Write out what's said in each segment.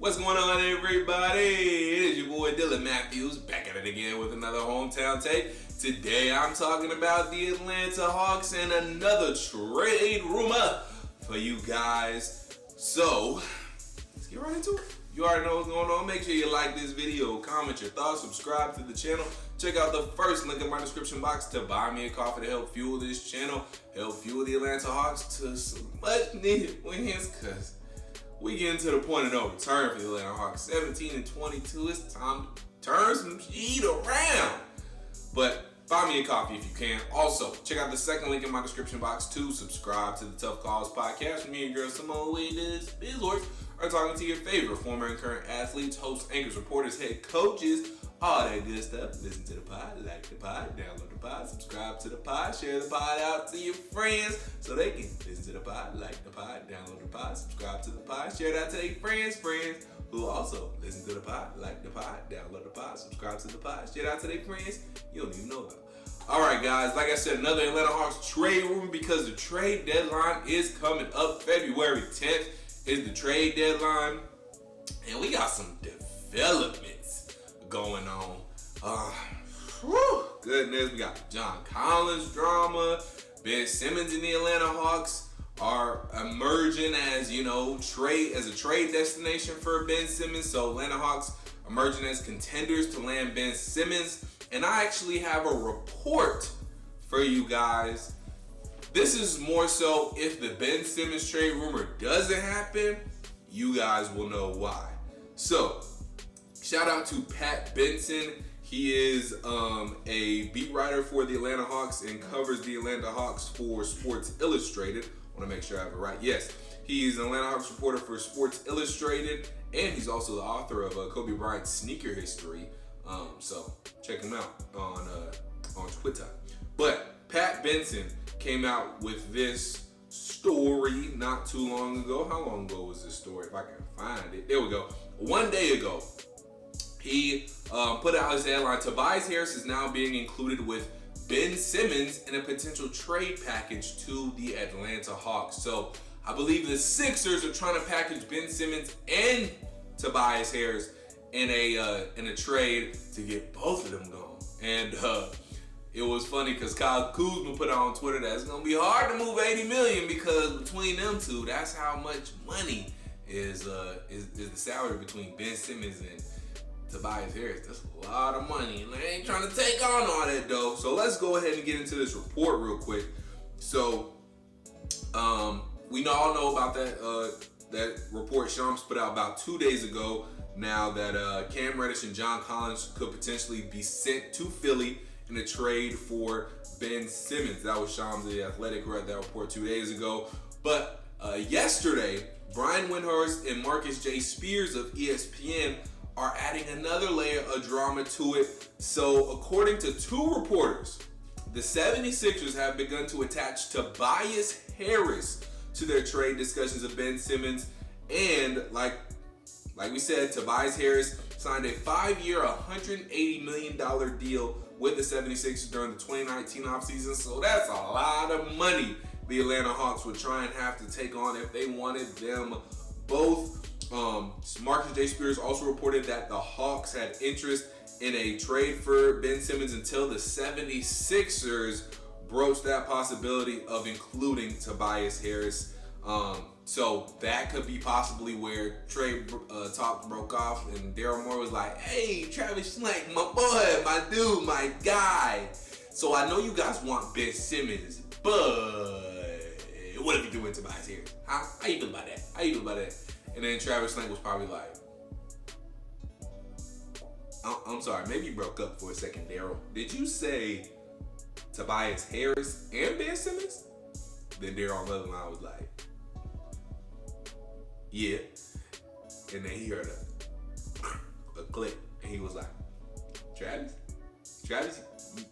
What's going on, everybody? It is your boy Dylan Mathews, back at it again with another hometown take. Today I'm talking about the Atlanta Hawks and another trade rumor for you guys. So, let's get right into it. You already know what's going on. Make sure you like this video, comment your thoughts, subscribe to the channel. Check out the first link in my description box to buy me a coffee to help fuel this channel, help fuel the Atlanta Hawks to some much needed wins, because we getting to the point of no return for the Atlanta Hawks. 17-22, it's time to turn some shit around. But buy me a coffee if you can. Also, check out the second link in my description box to subscribe to the Tough Calls podcast with me and girl Symone with the Sports. Are talking to your favorite former and current athletes, hosts, anchors, reporters, head coaches, all that good stuff. Listen to the pod, like the pod, download the pod, subscribe to the pod, share the pod out to your friends so they can listen to the pod, like the pod, download the pod, subscribe to the pod, share it out to their friends who also listen to the pod, like the pod, download the pod, subscribe to the pod, share it out to their friends you don't even know about. All right, guys, like I said, another Atlanta Hawks trade rumor because the trade deadline is coming up. February 10th is the trade deadline, and we got some developments going on. Goodness, we got John Collins drama. Ben Simmons and the Atlanta Hawks are emerging as, as a trade destination for Ben Simmons. So Atlanta Hawks emerging as contenders to land Ben Simmons. And I actually have a report for you guys. This is more so if the Ben Simmons trade rumor doesn't happen, you guys will know why. So, shout out to Pat Benson. He is a beat writer for the Atlanta Hawks and covers the Atlanta Hawks for Sports Illustrated. I want to make sure I have it right. Yes, he's an Atlanta Hawks reporter for Sports Illustrated, and he's also the author of Kobe Bryant's Sneaker History. So check him out on Twitter. But Pat Benson came out with this story not too long ago. How long ago was this story? If I can find it. There we go. One day ago, he put out his headline, Tobias Harris is now being included with Ben Simmons in a potential trade package to the Atlanta Hawks. So I believe the Sixers are trying to package Ben Simmons and Tobias Harris in a trade to get both of them gone. And it was funny because Kyle Kuzma put out on Twitter that it's gonna be hard to move $80 million because between them two, that's how much money is the salary between Ben Simmons and Tobias Harris. That's a lot of money, and they ain't trying to take on all that though. So let's go ahead and get into this report real quick. So we all know about that report Shams put out about 2 days ago. Now that Cam Reddish and John Collins could potentially be sent to Philly in a trade for Ben Simmons. That was Shams of The Athletic who read that report 2 days ago. But yesterday, Brian Windhorst and Marcus J. Spears of ESPN are adding another layer of drama to it. So according to two reporters, the 76ers have begun to attach Tobias Harris to their trade discussions of Ben Simmons. And like we said, Tobias Harris signed a 5-year, $180 million deal with the 76ers during the 2019 offseason. So that's a lot of money the Atlanta Hawks would try and have to take on if they wanted them both. Marcus J. Spears also reported that the Hawks had interest in a trade for Ben Simmons until the 76ers broached that possibility of including Tobias Harris. So that could be possibly where trade talks broke off, and Daryl Morey was like, "Hey, Travis Schlenk, my boy, my dude, my guy. So I know you guys want Ben Simmons, but what if you do it to Tobias Harris? How you feel about that? How you feel about that?" And then Travis Schlenk was probably like, "I'm sorry, maybe you broke up for a second, Daryl. Did you say Tobias Harris and Ben Simmons?" Then Daryl on the other line was like, "Yeah." And then he heard a click, and he was like, Travis,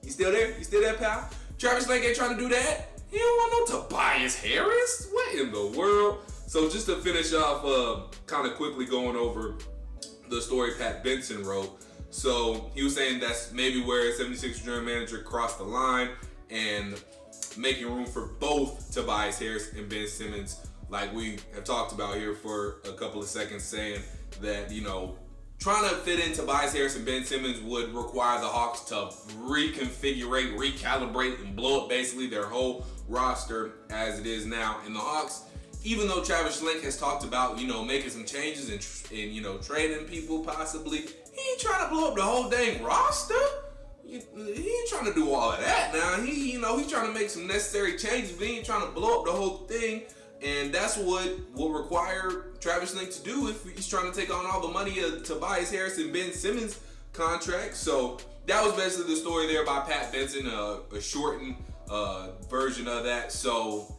you still there? You still there, pal? Travis Schlenk ain't trying to do that. He don't want no Tobias Harris. What in the world?" So just to finish off, kind of quickly going over the story Pat Benson wrote. So he was saying that's maybe where 76ers general manager crossed the line and making room for both Tobias Harris and Ben Simmons, like we have talked about here for a couple of seconds, saying that, trying to fit in Tobias Harris and Ben Simmons would require the Hawks to reconfigure, recalibrate, and blow up basically their whole roster as it is now. And the Hawks, even though Travis Schlenk has talked about, making some changes and trading people possibly, he ain't trying to blow up the whole dang roster. He ain't trying to do all of that now. He's trying to make some necessary changes, but he ain't trying to blow up the whole thing. And that's what will require Travis Schlenk to do if he's trying to take on all the money of Tobias Harris and Ben Simmons contract. So that was basically the story there by Pat Benson, a shortened version of that. So,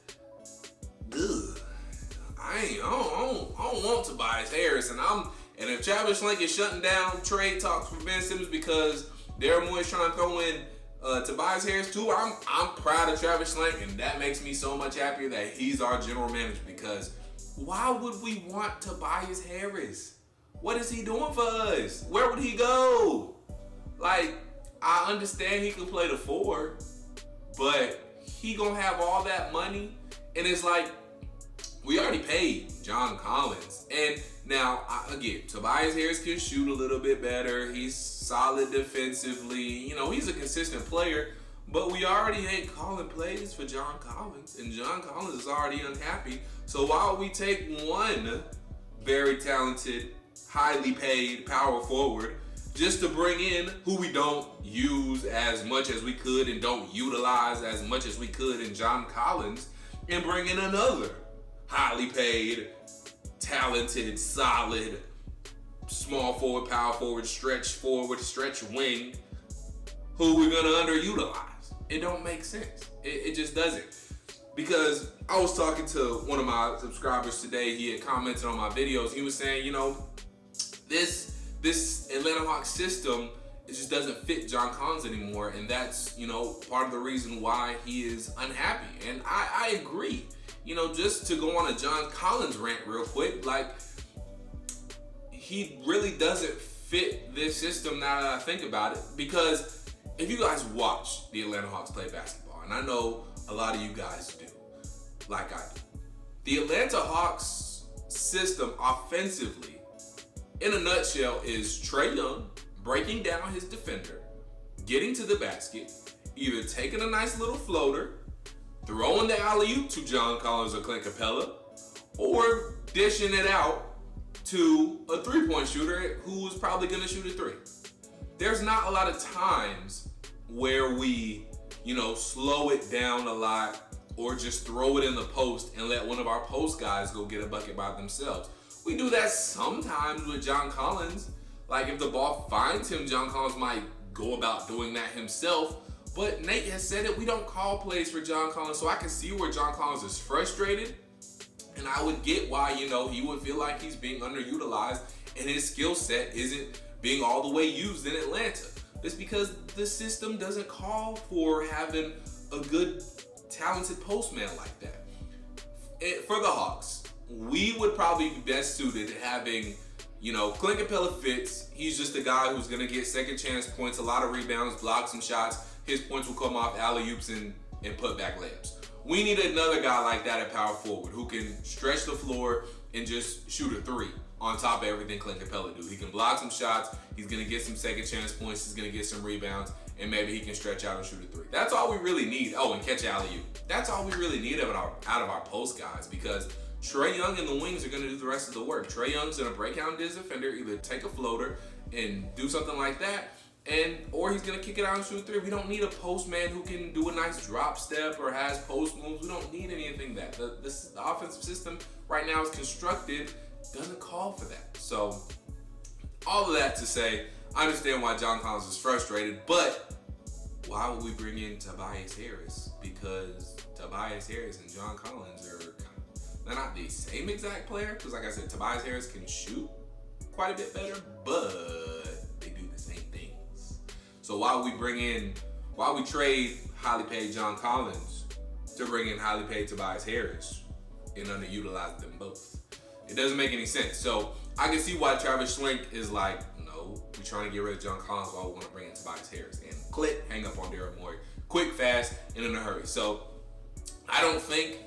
I don't want Tobias Harris, and if Travis Schlenk is shutting down trade talks for Ben Simmons because Darren Moore is trying to throw in Tobias Harris too, I'm proud of Travis Schlenk, and that makes me so much happier that he's our general manager, because why would we want Tobias Harris? What is he doing for us? Where would he go? Like, I understand he can play the 4, but he gonna have all that money, and it's like, we already paid John Collins. And now, again, Tobias Harris can shoot a little bit better. He's solid defensively. He's a consistent player. But we already ain't calling plays for John Collins. And John Collins is already unhappy. So why would we take one very talented, highly paid power forward just to bring in who we don't use as much as we could and don't utilize as much as we could in John Collins, and bring in another highly paid, talented, solid, small forward, power forward, stretch wing, who we're gonna underutilize? It don't make sense. It just doesn't. Because I was talking to one of my subscribers today. He had commented on my videos. He was saying, this Atlanta Hawks system, it just doesn't fit John Collins anymore, and that's part of the reason why he is unhappy. And I agree. Just to go on a John Collins rant real quick, like, he really doesn't fit this system now that I think about it. Because if you guys watch the Atlanta Hawks play basketball, and I know a lot of you guys do, like I do, the Atlanta Hawks system offensively, in a nutshell, is Trae Young breaking down his defender, getting to the basket, either taking a nice little floater, throwing the alley-oop to John Collins or Clint Capella, or dishing it out to a three-point shooter who's probably going to shoot a 3. There's not a lot of times where we, slow it down a lot or just throw it in the post and let one of our post guys go get a bucket by themselves. We do that sometimes with John Collins. Like, if the ball finds him, John Collins might go about doing that himself. But Nate has said it, we don't call plays for John Collins, so I can see where John Collins is frustrated. And I would get why, he would feel like he's being underutilized and his skill set isn't being all the way used in Atlanta. It's because the system doesn't call for having a good, talented postman like that. For the Hawks, we would probably be best suited having, Clint Capella fits. He's just a guy who's going to get second chance points, a lot of rebounds, block some shots. His points will come off alley-oops and put back layups. We need another guy like that at power forward who can stretch the floor and just shoot a 3 on top of everything Clint Capella do. He can block some shots. He's going to get some second chance points. He's going to get some rebounds, and maybe he can stretch out and shoot a 3. That's all we really need. Oh, and catch alley-oop. That's all we really need out of our post guys, because Trae Young and the wings are going to do the rest of the work. Trae Young's going to break out his defender, either take a floater and do something like that, or he's going to kick it out and shoot a 3. We don't need a post man who can do a nice drop step or has post moves. We don't need anything that. The offensive system right now is constructed, doesn't call for that. So, all of that to say, I understand why John Collins is frustrated, but why would we bring in Tobias Harris? Because Tobias Harris and John Collins they're not the same exact player, because like I said, Tobias Harris can shoot quite a bit better, but they do the same things. So why would we trade highly paid John Collins to bring in highly paid Tobias Harris and underutilize them both? It doesn't make any sense. So I can see why Travis Schlenk is like, no, we're trying to get rid of John Collins while we want to bring in Tobias Harris. And click, hang up on Darren Moore. Quick, fast, and in a hurry. So I don't think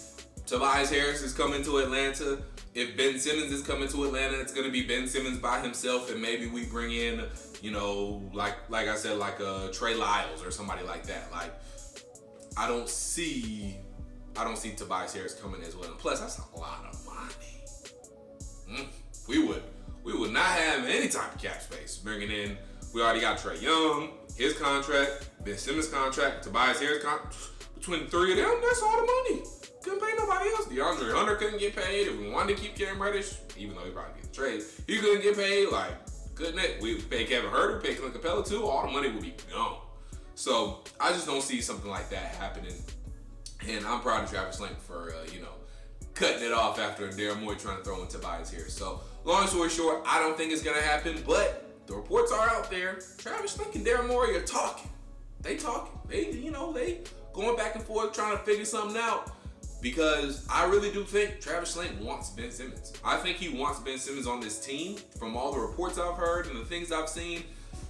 Tobias Harris is coming to Atlanta if Ben Simmons is coming to Atlanta, it's gonna be Ben Simmons by himself, and maybe we bring in, you know, like I said, like Trey Lyles or somebody like that. Like, I don't see Tobias Harris coming as well. And plus, that's a lot of money. We would not have any type of cap space bringing in. We already got Trae Young, his contract, Ben Simmons' contract, Tobias Harris' contract. Between the three of them, that's all the money. Couldn't pay nobody else. DeAndre Hunter couldn't get paid. If we wanted to keep Cam Reddish, even though he probably get the trade, he couldn't get paid. Like, couldn't it? We pay Kevin Huerter, pay Clint Capella too. All the money would be gone. So I just don't see something like that happening. And I'm proud of Travis Slanton for cutting it off after Daryl Morey trying to throw in Tobias here. So long story short, I don't think it's gonna happen, but the reports are out there. Travis Slanton and Daryl Morey are talking. They talking. They going back and forth trying to figure something out. Because I really do think Travis Slanton wants Ben Simmons. I think he wants Ben Simmons on this team. From all the reports I've heard and the things I've seen,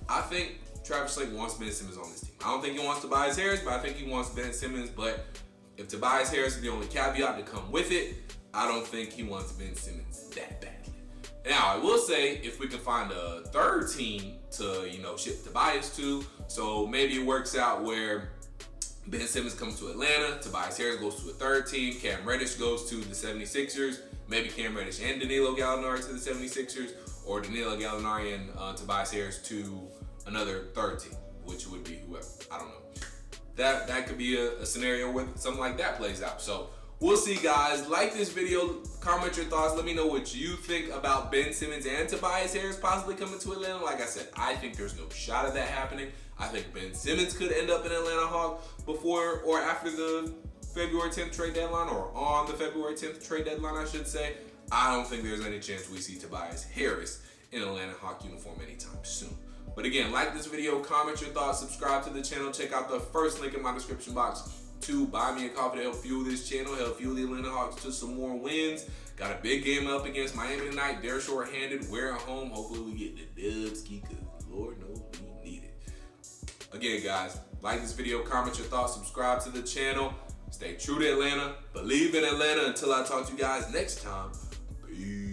I think Travis Slanton wants Ben Simmons on this team. I don't think he wants Tobias Harris, but I think he wants Ben Simmons. But if Tobias Harris is the only caveat to come with it, I don't think he wants Ben Simmons that badly. Now, I will say, if we can find a third team to, ship Tobias to, so maybe it works out where Ben Simmons comes to Atlanta, Tobias Harris goes to a third team, Cam Reddish goes to the 76ers, maybe Cam Reddish and Danilo Gallinari to the 76ers, or Danilo Gallinari and Tobias Harris to another third team, which would be whoever. I don't know. That could be a scenario where something like that plays out. So we'll see, guys. Like this video, comment your thoughts. Let me know what you think about Ben Simmons and Tobias Harris possibly coming to Atlanta. Like I said, I think there's no shot of that happening. I think Ben Simmons could end up in Atlanta Hawk before or after the February 10th trade deadline, or on the February 10th trade deadline, I should say. I don't think there's any chance we see Tobias Harris in an Atlanta Hawk uniform anytime soon. But again, like this video, comment your thoughts, subscribe to the channel, check out the first link in my description box to buy me a coffee to help fuel this channel, help fuel the Atlanta Hawks to some more wins. Got a big game up against Miami tonight. They're short-handed. We're at home. Hopefully we get the dubs, because Lord knows we need it. Again, guys, like this video, comment your thoughts, subscribe to the channel. Stay true to Atlanta. Believe in Atlanta. Until I talk to you guys next time. Peace.